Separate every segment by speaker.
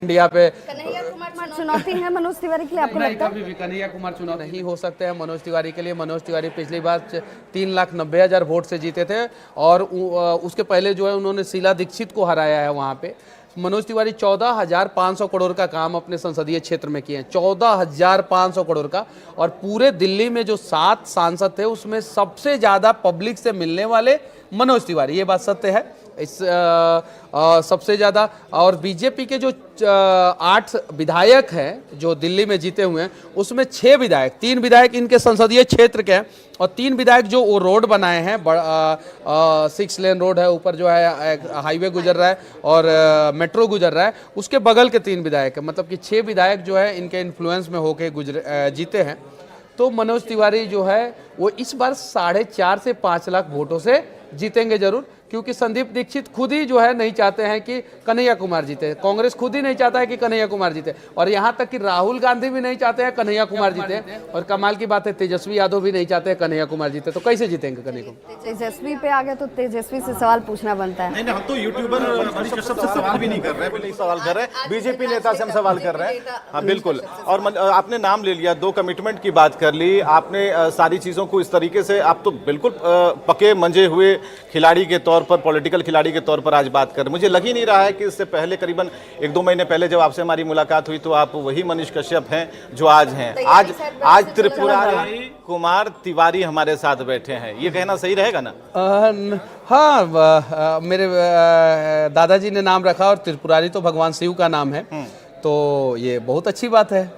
Speaker 1: India पे
Speaker 2: कन्हैया कुमार चुनौती है मनोज तिवारी के लिए, आपको लगता है?
Speaker 1: कभी भी कन्हैया कुमार चुनाव नहीं हो सकते हैं मनोज तिवारी के लिए। मनोज तिवारी पिछली बार 3,90,000 वोट से जीते थे और उसके पहले जो है उन्होंने शीला दीक्षित को हराया है वहाँ पे। मनोज तिवारी 14,500 करोड़ का काम अपने संसदीय क्षेत्र में किए हैं, 14,500 करोड़ का। और पूरे दिल्ली में जो 7 सांसद थे उसमें सबसे ज़्यादा पब्लिक से मिलने वाले मनोज तिवारी, ये बात सत्य है। इस सबसे ज़्यादा और बीजेपी के जो 8 विधायक हैं जो दिल्ली में जीते हुए हैं उसमें 6 विधायक, 3 विधायक इनके संसदीय क्षेत्र के हैं और 3 विधायक जो वो रोड बनाए हैं, 6 लेन रोड है, ऊपर जो है हाईवे गुजर रहा है और मेट्रो गुजर रहा है, उसके बगल के 3 विधायक हैं। मतलब कि 6 विधायक जो है इनके इन्फ्लुएंस में होके जीते हैं। तो मनोज तिवारी जो है वो इस बार 4.5 से 5 लाख वोटों से जीतेंगे जरूर, क्योंकि संदीप दीक्षित खुद ही जो है नहीं चाहते हैं कि कन्हैया कुमार जीते, कांग्रेस खुद ही नहीं चाहता है कि कन्हैया कुमार जीते, और यहाँ तक कि राहुल गांधी भी नहीं चाहते हैं कन्हैया कुमार जीते। और कमाल की बात है तेजस्वी यादव भी नहीं चाहते हैं कन्हैया कुमार जीते। तो कैसे जीतेंगे कन्हैया कुमार?
Speaker 2: तेजस्वी पे आ गया तो तेजस्वी से सवाल पूछना बनता है।
Speaker 3: नहीं, हम तो यूट्यूबर मनीष कश्यप से सवाल भी नहीं कर रहे हैं, सवाल कर रहे हैं बीजेपी नेता से हम सवाल कर रहे हैं। हाँ बिल्कुल। और आपने नाम ले लिया, 2 कमिटमेंट की बात कर ली आपने, सारी चीजों को इस तरीके से आप तो बिल्कुल पके मंजे हुए खिलाड़ी के तौर पर, पॉलिटिकल खिलाड़ी के तौर पर आज बात कर। मुझे लग ही नहीं रहा है कि इससे पहले करीबन 1-2 महीने पहले जब आपसे हमारी मुलाकात हुई तो आप वही मनीष कश्यप हैं जो आज हैं। आज त्रिपुरारी कुमार तिवारी हमारे साथ बैठे हैं, ये कहना सही रहेगा ना?
Speaker 1: हाँ, मेरे दादाजी ने नाम रखा और त्रिपुरारी तो भगवान शिव का नाम है, तो ये बहुत अच्छी बात है।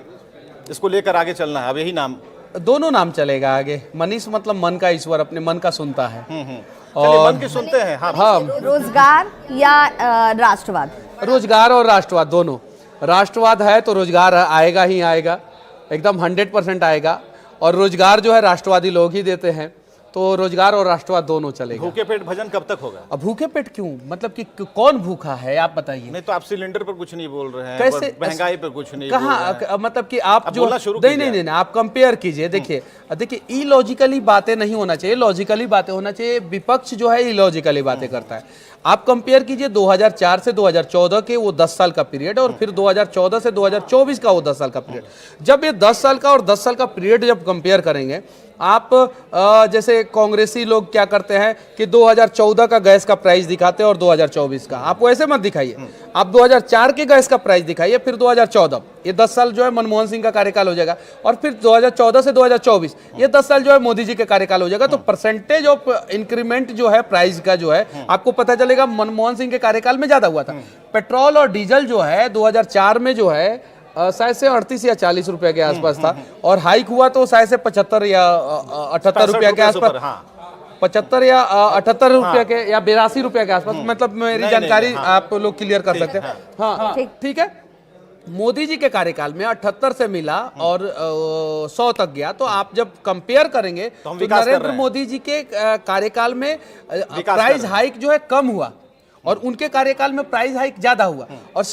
Speaker 3: इसको लेकर आगे चलना है, अब यही नाम,
Speaker 1: दोनों नाम चलेगा आगे। मनीष मतलब मन का ईश्वर, अपने मन का सुनता है।
Speaker 3: और मन की सुनते हैं। हाँ,
Speaker 2: रोजगार या राष्ट्रवाद?
Speaker 1: रोजगार और राष्ट्रवाद दोनों। राष्ट्रवाद है तो रोजगार आएगा ही आएगा, एकदम 100% आएगा। और रोजगार जो है राष्ट्रवादी लोग ही देते हैं, तो रोजगार और राष्ट्रवाद दोनों चलेगा।
Speaker 3: भूखे पेट भजन कब तक होगा?
Speaker 1: अब भूखे पेट क्यों, मतलब कि कौन भूखा है आप बताइए?
Speaker 3: नहीं तो आप सिलेंडर पर कुछ नहीं बोल रहे हैं,
Speaker 1: कैसे
Speaker 3: महंगाई पर कुछ नहीं
Speaker 1: कहाँ, मतलब कि आप जो नहीं आप कंपेयर कीजिए। देखिए इलॉजिकली बातें नहीं होना चाहिए, लॉजिकली बातें होना चाहिए। विपक्ष जो है इलॉजिकली बातें करता है। आप कंपेयर कीजिए 2004 से 2014 के वो 10 साल का पीरियड और फिर 2014 से 2024 का वो 10 साल का पीरियड। जब ये 10 साल का और 10 साल का पीरियड जब कंपेयर करेंगे, आप जैसे कांग्रेसी लोग क्या करते हैं कि 2014 का गैस का प्राइस दिखाते हैं और 2024 का, आप वैसे मत दिखाइए। आप 2004 के गैस का प्राइस दिखाइए, फिर 2014, ये 10 साल जो है मनमोहन सिंह का कार्यकाल हो जाएगा, और फिर 2014 से 2024 ये 10 साल जो है मोदी जी के कार्यकाल हो जाएगा। तो परसेंटेज ऑफ इंक्रीमेंट जो है प्राइस का जो है आपको पता चलेगा मनमोहन सिंह के कार्यकाल में ज्यादा हुआ था। पेट्रोल और डीजल जो है 2004 में जो है शायद से 38 या 40 रुपए के आसपास था, और हाइक हुआ तो शायद से 75 या 78 रुपए के आसपास, 75 या 78 रुपए के या 82 रुपए के आसपास। मतलब मेरी जानकारी आप लोग क्लियर कर सकते हैं। हाँ ठीक है। मोदी जी के कार्यकाल में 78 से मिला और 100 तक गया। तो आप जब कंपेयर करेंगे तो नरेंद्र मोदी जी के कार्यकाल में प्राइस हाइक जो है कम हुआ और उनके कार्यकाल में प्राइस हाइक ज्यादा हुआ। और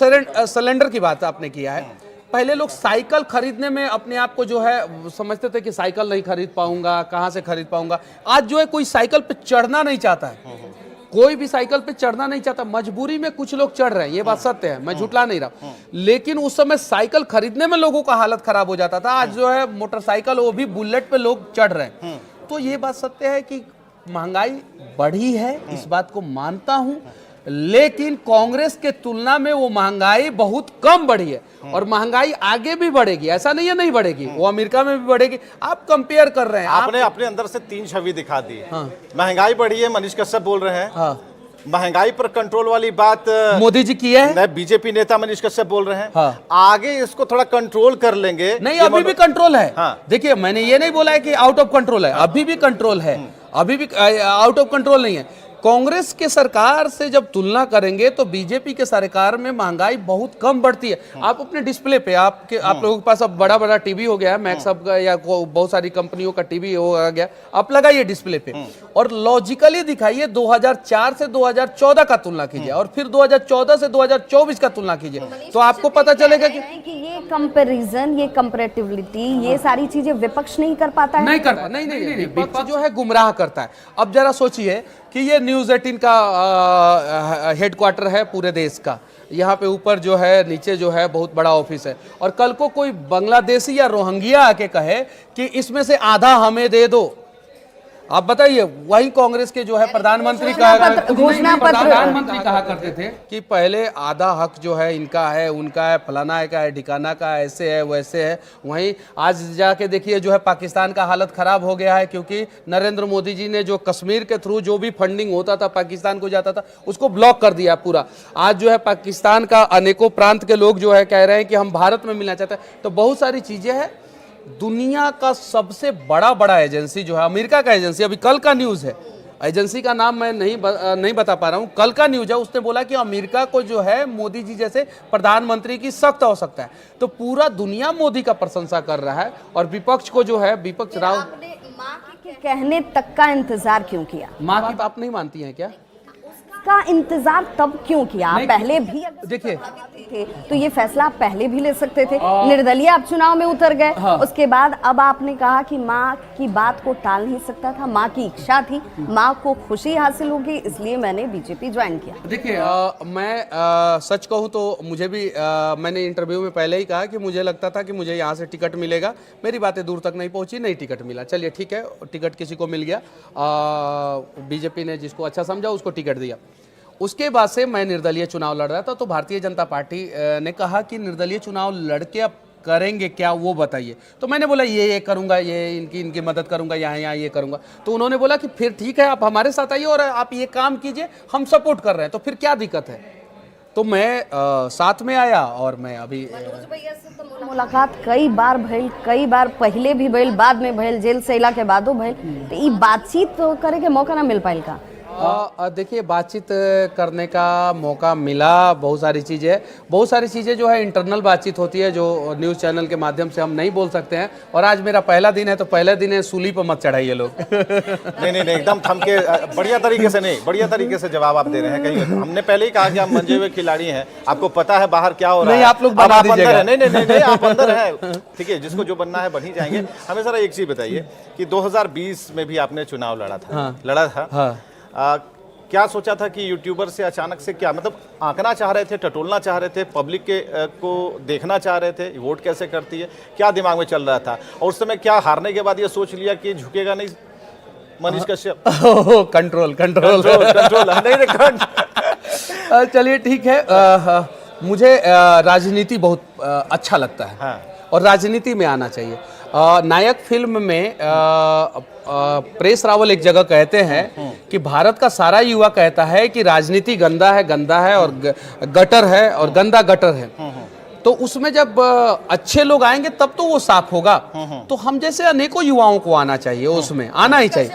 Speaker 1: सिलेंडर की बात आपने किया है, पहले लोग साइकिल खरीदने में अपने आप को जो है समझते थे कि साइकिल नहीं खरीद पाऊंगा, कहां से खरीद पाऊंगा। आज जो है कोई साइकिल पे चढ़ना नहीं चाहता है, कोई भी साइकिल पे चढ़ना नहीं चाहता। मजबूरी में कुछ लोग चढ़ रहे हैं, ये बात सत्य है, मैं झुठला नहीं रहा। लेकिन उस समय साइकिल खरीदने में लोगों का हालत खराब हो जाता था। आज जो है मोटरसाइकिल, वो भी बुलेट पे लोग चढ़ रहे हैं। तो ये बात सत्य है कि महंगाई बढ़ी है, इस बात को मानता हूं, लेकिन कांग्रेस के तुलना में वो महंगाई बहुत कम बढ़ी है और महंगाई आगे भी बढ़ेगी। ऐसा नहीं है नहीं बढ़ेगी, वो अमेरिका में भी बढ़ेगी। आप कंपेयर कर रहे हैं,
Speaker 3: आपने अपने अंदर से 3 छवि दिखा दी है। हाँ। महंगाई बढ़ी है, मनीष कश्यप बोल रहे हैं। हाँ। महंगाई पर कंट्रोल वाली बात
Speaker 1: मोदी जी की है,
Speaker 3: बीजेपी नेता मनीष कश्यप बोल रहे हैं।
Speaker 1: हाँ।
Speaker 3: आगे इसको थोड़ा कंट्रोल कर लेंगे।
Speaker 1: नहीं, अभी भी कंट्रोल है। हाँ। देखिए मैंने ये नहीं बोला है कि आउट ऑफ कंट्रोल है, अभी भी कंट्रोल है, अभी भी आउट ऑफ कंट्रोल नहीं है। कांग्रेस के सरकार से जब तुलना करेंगे तो बीजेपी के सरकार में महंगाई बहुत कम बढ़ती है। आप अपने डिस्प्ले पे आप लोगों के पास अब बड़ा बड़ा टीवी हो गया है, मैक्स अब का या बहुत सारी कंपनियों का टीवी हो गया, आप लगाइए डिस्प्ले पे और लॉजिकली दिखाइए 2004 से 2014 का तुलना कीजिए और फिर 2014 से 2024 का तुलना कीजिए, तो आपको पता चलेगा कि
Speaker 2: ये कंपैरिजन, ये कंपैरेटिविटी, ये सारी चीजें विपक्ष नहीं कर पाता है।
Speaker 1: नहीं कर पाता, नहीं विपक्ष जो है गुमराह करता है। अब जरा सोचिए कि ये न्यूज़ 18 का हेडक्वार्टर है पूरे देश का। यहाँ पे ऊपर जो है, नीचे जो है बहुत बड़ा ऑफिस है। और कल को कोई बांग्लादेशी या रोहिंग्या आके कहे कि इसमें से आधा हमें दे दो, आप बताइए, वही कांग्रेस के जो है प्रधानमंत्री प्रधानमंत्री कहा करते थे कि पहले आधा हक जो है इनका है, उनका है, फलाना है का है, ठिकाना का है, ऐसे है वैसे है। वहीं आज जाके देखिए जो है पाकिस्तान का हालत खराब हो गया है, क्योंकि नरेंद्र मोदी जी ने जो कश्मीर के थ्रू जो भी फंडिंग होता था पाकिस्तान को जाता था उसको ब्लॉक कर दिया पूरा। आज जो है पाकिस्तान का अनेकों प्रांत के लोग जो है कह रहे हैं कि हम भारत में मिलना चाहते हैं। तो बहुत सारी चीजें हैं। दुनिया का सबसे बड़ा एजेंसी जो है अमेरिका का एजेंसी, अभी कल का न्यूज़ है, एजेंसी का नाम मैं नहीं बता पा रहा हूँ, कल का न्यूज़ है, उसने बोला कि अमेरिका को जो है मोदी जी जैसे प्रधानमंत्री की सख्त आवश्यकता है। तो पूरा दुनिया मोदी का प्रशंसा कर रहा है। और विपक्ष को जो है, विपक्ष राव
Speaker 2: आपने माँ के कहने तक का इंतजार क्यों किया?
Speaker 1: माँ की बात नहीं मानती हैं क्या?
Speaker 2: का इंतजार तब क्यों किया? आप पहले भी
Speaker 1: देखिए
Speaker 2: थे तो ये फैसला आप पहले भी ले सकते थे। निर्दलीय आप चुनाव में उतर गए। उसके बाद अब आपने कहा कि माँ की बात को टाल नहीं सकता था, माँ की इच्छा थी, माँ को खुशी हासिल होगी, इसलिए मैंने बीजेपी ज्वाइन किया।
Speaker 1: देखिए मैं सच कहूँ तो मुझे भी मैंने इंटरव्यू में पहले ही कहा कि मुझे लगता था कि मुझे यहाँ से टिकट मिलेगा। मेरी बातें दूर तक नहीं पहुँची, नहीं टिकट मिला। चलिए ठीक है, टिकट किसी को मिल गया, बीजेपी ने जिसको अच्छा समझा उसको टिकट दिया। उसके बाद से मैं निर्दलीय चुनाव लड़ रहा था, तो भारतीय जनता पार्टी ने कहा कि निर्दलीय चुनाव लड़के आप करेंगे क्या वो बताइए। तो मैंने बोला ये करूंगा, ये इनकी मदद करूंगा, यहाँ ये करूंगा। तो उन्होंने बोला कि फिर ठीक है, आप हमारे साथ आइए और आप ये काम कीजिए, हम सपोर्ट कर रहे हैं, तो फिर क्या दिक्कत है। तो मैं साथ में आया और मैं अभी
Speaker 2: मुलाकात कई बार भइल, कई बार पहले भी भइल, बाद में भइल, जेल से अइला के बादो भइल, तो ये बातचीत करे के मौका ना मिल पाइल का?
Speaker 1: देखिए बातचीत करने का मौका मिला। बहुत सारी चीज़ें जो है इंटरनल बातचीत होती है, जो न्यूज़ चैनल के माध्यम से हम नहीं बोल सकते हैं। और आज मेरा पहला दिन है, तो पहले दिन है, सूली पर मत चढ़ाइए लोग।
Speaker 3: नहीं, एकदम थम के बढ़िया तरीके से जवाब आप दे रहे हैं। कहीं हमने पहले ही कहा कि आप मंजे हुए खिलाड़ी हैं, आपको पता है बाहर क्या हो रहा है।
Speaker 1: नहीं, आप लोग बना दीजिएगा।
Speaker 3: नहीं, आप अंदर हैं, ठीक है, जिसको जो बनना है बन ही जाएंगे। हमें जरा एक चीज बताइए कि 2020 में भी आपने चुनाव लड़ा था। क्या सोचा था कि यूट्यूबर से अचानक से, क्या मतलब आंकना चाह रहे थे, टटोलना चाह रहे थे, पब्लिक के को देखना चाह रहे थे, वोट कैसे करती है, क्या दिमाग में चल रहा था? और उस समय क्या हारने के बाद ये सोच लिया कि झुकेगा नहीं मनीष कश्यप?
Speaker 1: कंट्रोल
Speaker 3: नहीं।
Speaker 1: चलिए ठीक है। मुझे राजनीति बहुत अच्छा लगता है।
Speaker 3: हाँ।
Speaker 1: और राजनीति में आना चाहिए। नायक फिल्म में प्रेस रावल एक जगह कहते हैं कि भारत का सारा युवा कहता है कि राजनीति गंदा है और गटर है और गंदा गटर है। तो उसमें जब अच्छे लोग आएंगे तब तो वो साफ होगा। तो हम जैसे अनेकों युवाओं को आना चाहिए, उसमें आना ही चाहिए।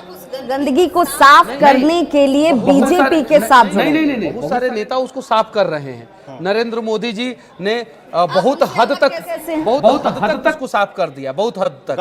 Speaker 2: गंदगी को साफ करने के लिए बीजेपी के साथ
Speaker 1: नहीं, बहुत सारे नेता उसको साफ कर रहे हैं। नरेंद्र मोदी जी ने बहुत हद तक उसको साफ कर दिया, बहुत हद तक।